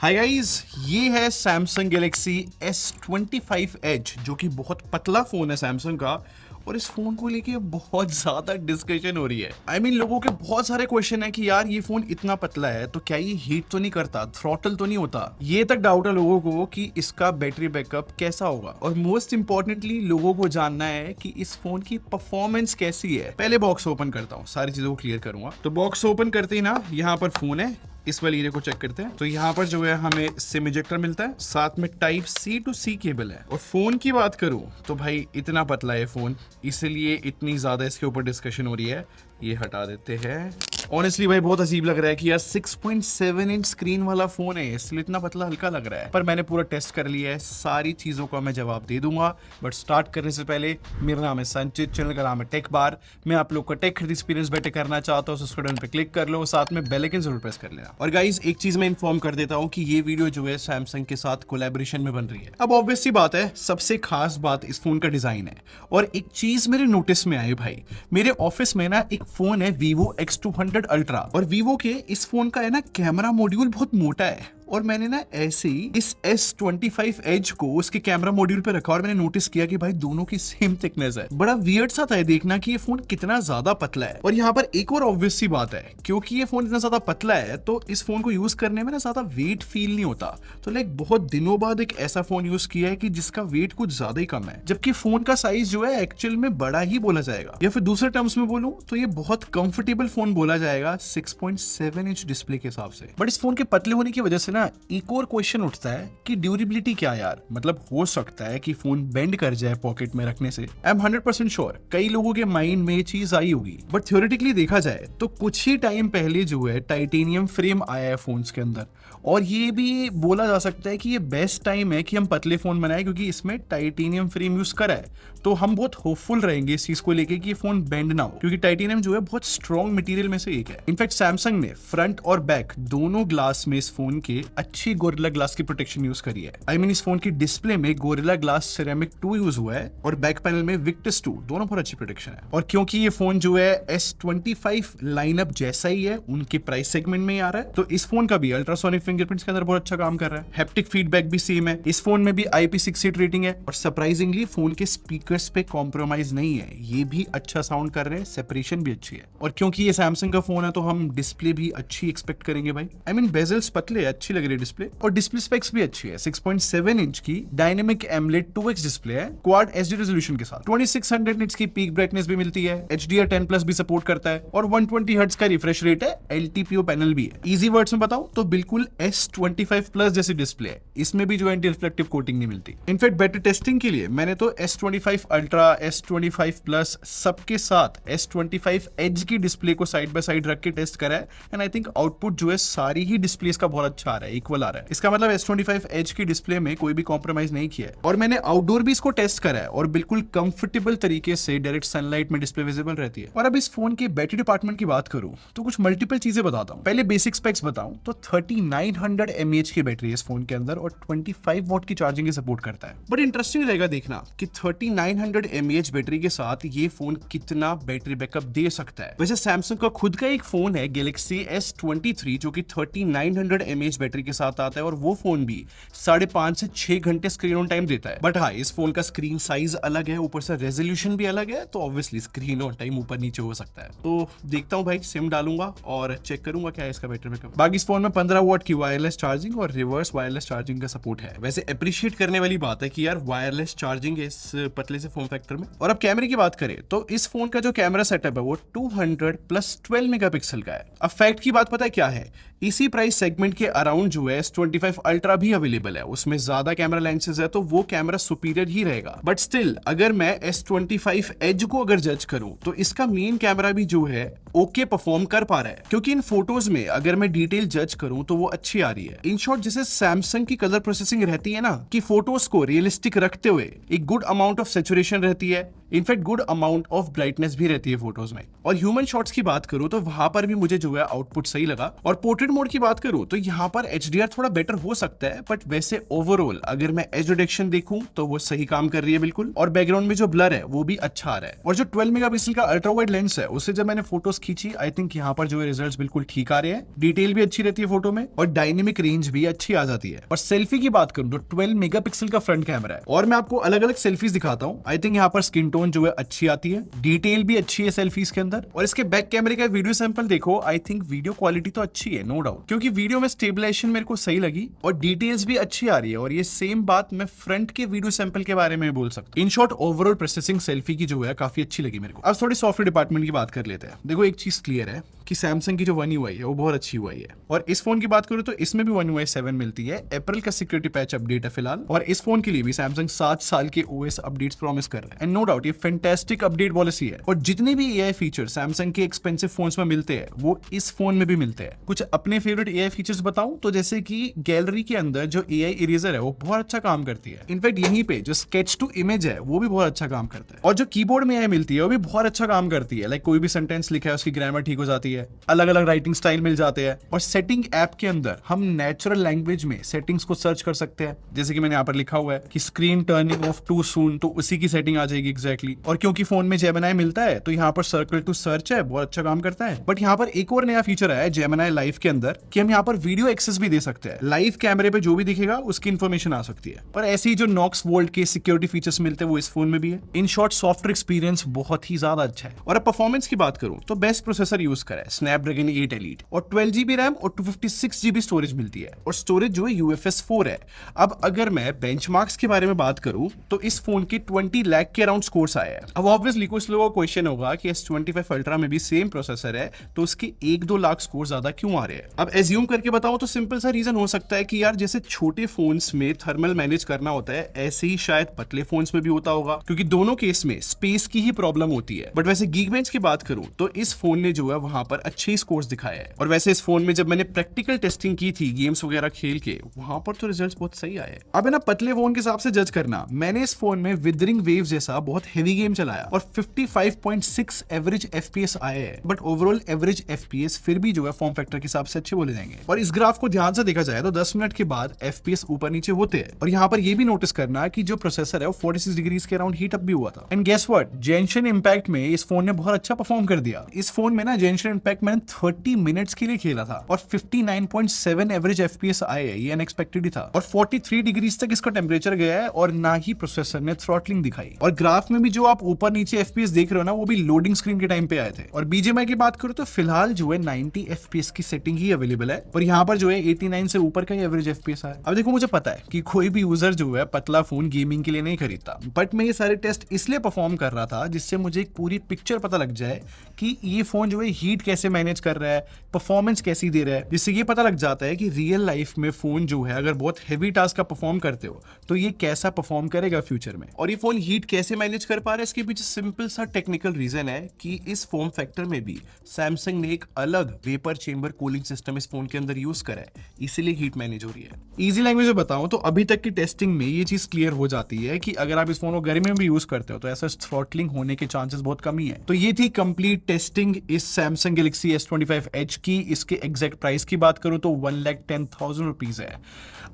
Hi guys, ये है Samsung Galaxy S25 as जो कि बहुत पतला फोन है सैमसंग का। और इस फोन को लेके बहुत ज्यादा डिस्कशन हो रही है। लोगों के बहुत सारे क्वेश्चन है कि यार ये फोन इतना पतला है तो क्या ये हीट तो नहीं करता, थ्रॉटल तो नहीं होता। ये तक डाउट है लोगों को कि इसका बैटरी बैकअप कैसा होगा। और मोस्ट इंपॉर्टेंटली लोगों को जानना है कि इस फोन की परफॉर्मेंस कैसी है। पहले बॉक्स ओपन करता हूँ, सारी चीजों को क्लियर करूंगा। तो बॉक्स ओपन करते ही ना, यहाँ पर फोन है, इस वाले एरिया को चेक करते हैं। तो यहाँ पर जो है हमें सिम इजेक्टर मिलता है, साथ में type C to C cable है। और फोन की बात करूं तो भाई इतना पतला है फोन, इसलिए इतनी ज्यादा इसके ऊपर डिस्कशन हो रही है। ये हटा देते हैं। ऑनेस्टली भाई बहुत अजीब लग रहा है कि यार 6.7 इंच स्क्रीन वाला फोन है, इसलिए इतना पतला हल्का लग रहा है। पर मैंने पूरा टेस्ट कर लिया है, सारी चीजों का मैं जवाब दे दूंगा। बट स्टार्ट करने से पहले, मेरा नाम है संचित, चैनल का नाम है टेक बार। मैं आप लोग का टेक एक्सपीरियंस बेटर करना चाहता हूँ, सब्सक्राइब पे क्लिक कर लो, साथ में बेल आइकन जरूर प्रेस कर लेना। और गाइज एक चीज मैं इन्फॉर्म कर देता हूँ कि ये वीडियो जो है सैमसंग के साथ कोलैबोरेशन में बन रही है। अब ऑब्वियस सी बात है, सबसे खास बात इस फोन का डिजाइन है। और एक चीज मेरे नोटिस में आई भाई, मेरे ऑफिस में ना एक फोन है Vivo X200 Ultra, और Vivo के इस फोन का है ना कैमरा मॉड्यूल बहुत मोटा है। और मैंने ना ऐसे ही इस S25 एज को उसके कैमरा मॉड्यूल पे रखा और मैंने नोटिस किया कि भाई दोनों की सेम थिकनेस है। बड़ा वियर्ड सा था देखना कि ये फोन कितना ज्यादा पतला है। और यहाँ पर एक और ऑब्वियस सी बात है, क्योंकि ये फोन इतना ज्यादा पतला है तो इस फोन को यूज करने में ना ज्यादा वेट फील नहीं होता। तो लाइक बहुत दिनों बाद एक ऐसा फोन यूज किया है कि जिसका वेट कुछ ज्यादा ही कम है, जबकि फोन का साइज जो है एक्चुअल में बड़ा ही बोला जाएगा। या फिर दूसरे टर्म्स में बोलूं तो ये बहुत कंफर्टेबल फोन बोला जाएगा 6.7 इंच डिस्प्ले के हिसाब से। बट इस फोन के पतले होने की वजह से ना एक और क्वेश्चन उठता है कि ड्यूरेबिलिटी क्या यार। मतलब हो सकता है कि फोन बेंड कर जाए पॉकेट में रखने से। आई एम 100% श्योर कई लोगों के माइंड में ये चीज आई होगी। बट थ्योरेटिकली देखा जाए तो कुछ ही टाइम पहले जो है टाइटेनियम फ्रेम आया है फोन्स के अंदर, और ये भी बोला जा सकता है कि ये बेस्ट टाइम है कि हम पतले फोन बनाए, क्योंकि इसमें टाइटेनियम फ्रेम यूज करा है। तो हम बहुत होपफुल रहेंगे इस चीज को लेके कि ये फोन बेंड ना हो, क्योंकि टाइटेनियम जो है बहुत स्ट्रॉन्ग मटेरियल में से एक है। इनफैक्ट सैमसंग ने फ्रंट और बैक दोनों ग्लास में इस फोन के अच्छी गोरिल्ला ग्लास की प्रोटेक्शन यूज करी है। इस फोन की डिस्प्ले में गोरिल्ला ग्लास सिरेमिक 2 यूज हुआ है और बैक पैनल में विक्टस 2, दोनों बहुत अच्छी प्रोटेक्शन है। और क्योंकि ये फोन जो है S25 लाइनअप जैसा ही है, उनके प्राइस सेगमेंट में ही आ रहा है, तो इस फोन का भी अल्ट्रासोनिक फिंगरप्रिंट्स के अंदर बहुत अच्छा काम कर रहा है। हैप्टिक फीडबैक भी सेम है, इस फोन में भी IP68 रेटिंग है। और सरप्राइजिंगली फोन के स्पीकर्स पे कॉम्प्रोमाइज नहीं है, ये भी अच्छा साउंड कर रहे हैं, सेपरेशन भी अच्छी है। और क्योंकि ये सैमसंग का फोन है तो हम डिस्प्ले भी अच्छी एक्सपेक्ट करेंगे भाई। बेजल्स पतले, अच्छी लग रही है डिस्प्ले। और डिस्प्ले स्पेक्स भी अच्छी है, 6.7 इंच की डायनेमिक एमोलेड 2x डिस्प्ले है क्वाड HD रेजोल्यूशन के साथ। 2600 निट्स की पीक ब्राइटनेस भी मिलती है, HDR10+ भी सपोर्ट करता है, और 120 हर्ट्ज का रिफ्रेश रेट है, LTPO पैनल भी है। इजी वर्ड्स में बताऊं तो बिल्कुल S25 प्लस जैसी डिस्प्ले है, इसमें भी जो एंटी रिफ्लेक्टिव कोटिंग नहीं मिलती। इनफैक्ट बेटर टेस्टिंग के लिए मैंने तो S25 अल्ट्रा, S25 प्लस सबके साथ S25 एज की डिस्प्ले को साइड बाय साइड रख के टेस्ट करा है, एंड आई थिंक आउटपुट जो है सारी ही डिस्प्लेस का बहुत अच्छा आ रहा है, इक्वल आ रहा है। इसका मतलब S25 एज की डिस्प्ले में कोई भी कॉम्प्रोमाइज नहीं किया है। और मैंने आउटडोर भी इसको टेस्ट करा है और बिल्कुल कंफर्टेबल तरीके से डायरेक्ट सनलाइट में डिस्प्ले विजिबल रहती है। और अब इस फोन के बैटरी डिपार्टमेंट की बात करूं तो कुछ मल्टीपल चीजें बताता हूं। पहले बेसिक स्पेक्स बताऊं तो 3900 mAh की बैटरी है इस फोन के अंदर, और 25 वॉट की चार्जिंग की सपोर्ट करता है। बट इंटरेस्टिंग रहेगा देखना कि 3900 mAh बैटरी के साथ ये फोन कितना बैटरी बैकअप दे सकता है। वैसे सैमसंग का खुद का एक फोन है गैलेक्सी S23 जो कि 3900 mAh बैटरी के साथ आता है, और वो फोन भी 5.5 से 6 घंटे स्क्रीन ऑन टाइम देता है। बट हाँ, इस फोन का स्क्रीन साइज अलग है, ऊपर से रेजोल्यूशन भी अलग है, तो ऑब्वियसली स्क्रीन ऑन टाइम ऊपर नीचे हो सकता है। तो देखता हूँ भाई, सिम डालूंगा और चेक करूंगा क्या है इसका बैटरी बैकअप। बाकी इस फोन में 15 वॉट की वायरलेस चार्जिंग और रिवर्स वायरलेस चार्जिंग का सपोर्ट है। वैसे अप्रिशिएट करने वाली बात है कि यार वायरलेस चार्जिंग है इस पतले से फोन फैक्टर में। और अब कैमरे की बात करें तो इस फोन का जो कैमरा सेटअप है वो 200+12 मेगापिक्सल का है। अब फैक्ट की बात पता है क्या है, इसी प्राइस सेगमेंट के अराउंड जो है S25 अल्ट्रा भी अवेलेबल है, उसमें ज्यादा कैमरा लेंसेज है तो वो कैमरा सुपीरियर ही रहेगा। बट स्टिल अगर मैं S25 एज को अगर जज करूं तो इसका मेन कैमरा भी जो है ओके परफॉर्म कर पा रहा है, क्योंकि इन फोटोज में अगर मैं डिटेल जज करूं तो वो अच्छी आ रही है। इन शॉर्ट जैसे सैमसंग की कलर प्रोसेसिंग रहती है ना, कि फोटोज को रियलिस्टिक रखते हुए एक गुड अमाउंट ऑफ सैचुरेशन रहती है, in fact good amount of brightness भी रहती है फोटोज में। और ह्यूमन शॉट्स की बात करूं तो वहां पर भी मुझे जो है आउटपुट सही लगा। और पोर्ट्रेट मोड की बात करूं तो यहाँ पर HDR थोड़ा बेटर हो सकता है, बट वैसे ओवरऑल अगर मैं एज रिडक्शन देखूं तो वो सही काम कर रही है बिल्कुल। और बैकग्राउंड में जो ब्लर है वो भी अच्छा आ रहा है। और जो 12 मेगापिक्सल का अल्ट्रा वाइड लेंस है उससे जब मैंने फोटोज खींची, आई थिंक यहाँ पर जो है रिजल्ट्स बिल्कुल ठीक आ रहे हैं, डिटेल भी अच्छी रहती है फोटो में और डायनेमिक रेंज भी अच्छी आ जाती है। और सेल्फी की बात करूं तो 12 मेगापिक्सल का फ्रंट कैमरा है और मैं आपको अलग अलग सेल्फीज दिखाता हूं। आई थिंक यहाँ पर स्किन टोन जो है अच्छी आती है, डिटेल भी अच्छी है सेल्फीज के अंदर। और इसके बैक कैमरे का वीडियो सैंपल देखो, आई थिंक वीडियो क्वालिटी तो अच्छी है नो डाउट, क्योंकि वीडियो में स्टेबलाइजेशन मेरे को सही लगी और डिटेल्स भी अच्छी आ रही है। और ये सेम बात मैं फ्रंट के वीडियो सैंपल के बारे में बोल सकता हूं। In short overall processing selfie की जो है काफी अच्छी लगी मेरे को। अब थोड़ी सॉफ्टवेयर डिपार्टमेंट की बात कर लेते हैं। देखो एक चीज क्लियर है कि सैमसंग की जो One UI है वो बहुत अच्छी UI है। और इस फोन की बात करूं तो इसमें भी One UI 7 मिलती है। अप्रैल का सिक्योरिटी पैच अपडेट है फिलहाल, और इस फोन के लिए भी सैमसंग 7 साल के OS अपडेट्स प्रॉमिस कर रहा है। एंड नो डाउट ये फैंटास्टिक अपडेट पॉलिसी है। और जितने भी AI फीचर सैमसंग के एक्सपेंसिव फोन्स में मिलते हैं वो इस फोन में भी मिलते हैं। कुछ अपने फेवरेट AI फीचर्स बताऊं तो जैसे कि गैलरी के अंदर जो AI इरेजर है वो बहुत अच्छा काम करती है। इनफैक्ट यहीं पे जो स्केच टू इमेज है वो भी बहुत अच्छा काम करता है। और जो कीबोर्ड में AI मिलती है वो भी बहुत अच्छा काम करती है। लाइक कोई भी सेंटेंस लिखा है उसकी ग्रामर ठीक हो जाती है, अलग अलग राइटिंग स्टाइल मिल जाते हैं। और सेटिंग ऐप के अंदर हम नेचुरल लैंग्वेज में सेटिंग्स को सर्च कर सकते हैं, जैसे कि मैंने यहाँ पर लिखा हुआ है कि screen turning of too soon, तो उसी की सेटिंग आ जाएगी एग्जैक्टली। और क्योंकि फोन में जेमिनाई मिलता है तो यहाँ पर सर्कल टू सर्च है, बहुत अच्छा काम करता है। बट यहाँ पर एक और नया फीचर है जेमिनाई लाइव के अंदर कि हम यहाँ पर वीडियो एक्सेस भी दे सकते हैं। लाइव कैमरे पे जो भी दिखेगा उसकी इन्फॉर्मेशन आ सकती है। पर ऐसे ही जो नॉक्स वोल्ट के सिक्योरिटी फीचर्स मिलते हैं वो इस फोन में भी है। इन शॉर्ट सॉफ्टवेयर एक्सपीरियंस बहुत ही ज्यादा अच्छा है। और अब परफॉर्मेंस की बात करूं तो बेस्ट प्रोसेसर यूज करा है स्नैपड्रैगन 8 एलीट, और 12 GB रैम और 256 GB स्टोरेज मिलती है। और स्टोरेज जो है UFS 4 है। अब अगर मैं बेंचमार्क्स के बारे में बात करूं तो इस फोन के 20 लाख के अराउंड स्कोर्स आए हैं। अब ऑब्वियसली कुछ लोगों का क्वेश्चन होगा कि S25 अल्ट्रा में भी सेम प्रोसेसर है तो उसके 1-2 लाख स्कोर ज्यादा क्यों आ रहे हैं। अब एज्यूम करके बताऊं तो सिंपल सा रीजन हो सकता है कि यार जैसे छोटे फोन्स में थर्मल मैनेज करना होता है ऐसे ही शायद पतले फोन्स में भी होता होगा, क्योंकि दोनों केस में स्पेस की ही प्रॉब्लम होती है। बट वैसे गीकबेंच की बात करूं तो इस फोन ने जो है वहां पर अच्छे स्कोर्स दिखाए हैं। और वैसे इस फोन में जब मैंने प्रैक्टिकल टेस्टिंग की थी गेम्स वगैरह खेल के, वहां पर तो रिजल्ट्स बहुत सही आए। अब है ना पतले फोन के हिसाब से जज करना, मैंने इस फोन में विदरिंग वेव जैसा बहुत हेवी गेम चलाया और 55.6 एवरेज FPS आए हैं। बट ओवरऑल एवरेज FPS फिर भी जो है फॉर्म फैक्टर के हिसाब से अच्छे बोले जाएंगे। और इस ग्राफ को ध्यान से देखा जाए तो 10 मिनट के बाद FPS ऊपर नीचे होते हैं। और यहाँ पर ये भी नोटिस करना कि जो प्रोसेसर है वो 46 डिग्री के अराउंड हीट अप भी हुआ था। एंड गेस व्हाट, जेंशन इंपैक्ट में इस फोन ने बहुत अच्छा परफॉर्म कर दिया। इस फोन में ना जेंशन इंपैक्ट मैंने 30 मिनट्स के लिए खेला था और 59.7 एवरेज FPS आए हैं, ये अनएक्सपेक्टेड ही था। और 43 डिग्री तक इसका टेम्परेचर गया है और ना ही प्रोसेसर ने थ्रॉटलिंग दिखाई। और ग्राफ में भी जो आप ऊपर नीचे FPS देख रहे हो ना वो भी लोडिंग स्क्रीन के टाइम पे आए थे। और BGMI की बात करूं तो फिलहाल जो है 90 FPS की सेटिंग ही अवेलेबल है और यहाँ पर जो है 89 से ऊपर का ही एवरेज FPS है। अब देखो मुझे पता है कि कोई भी यूजर जो है पतला फोन गेमिंग के लिए नहीं खरीदता, बट मैं ये सारे टेस्ट इसलिए परफॉर्म कर रहा था जिससे मुझे एक पूरी पिक्चर पता लग जाए कि ये फोन जो है हीट कैसे मैनेज कर रहा है, परफॉर्मेंस कैसी दे रहा है, जिससे ये पता लग जाता है कि रियल लाइफ में फोन जो है अगर बहुत हेवी टास्क का परफॉर्म करते हो तो ये कैसा परफॉर्म करेगा फ्यूचर में। और ये फोन हीट कैसे मैनेज कर पा रहा है इसके पीछे सिंपल सा टेक्निकल रीजन है कि इस फॉर्म फैक्टर में भी सैमसंग ने एक अलग वेपर चेंबर कूलिंग सिस्टम इस फोन के अंदर यूज करा है, इसीलिए हीट मैनेज हो रही है। इजी लैंग्वेज में बताऊं तो अभी तक की टेस्टिंग में ये चीज क्लियर हो जाती है कि अगर आप इस फोन को गर्मी में भी यूज करते हो तो ऐसा थ्रॉटलिंग होने के चांसेस बहुत कम ही है। तो ये थी कंप्लीट टेस्टिंग इस सैमसंग गैलेक्सी S25 Edge की। इसके एग्जैक्ट प्राइस की बात करूं तो 1,10,000 रुपीज है।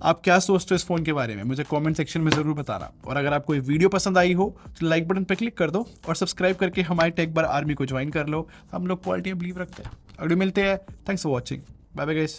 आप क्या सोचते हो इस फोन के बारे में मुझे कमेंट सेक्शन में जरूर बताना। और अगर आपको ये वीडियो पसंद आई हो तो लाइक बटन पर क्लिक कर दो और सब्सक्राइब करके हमारे टेक बार आर्मी को ज्वाइन कर लो। हम लोग क्वालिटी में बिलीव रखते हैं। अगले मिलते हैं। Thanks for watching. Bye bye guys.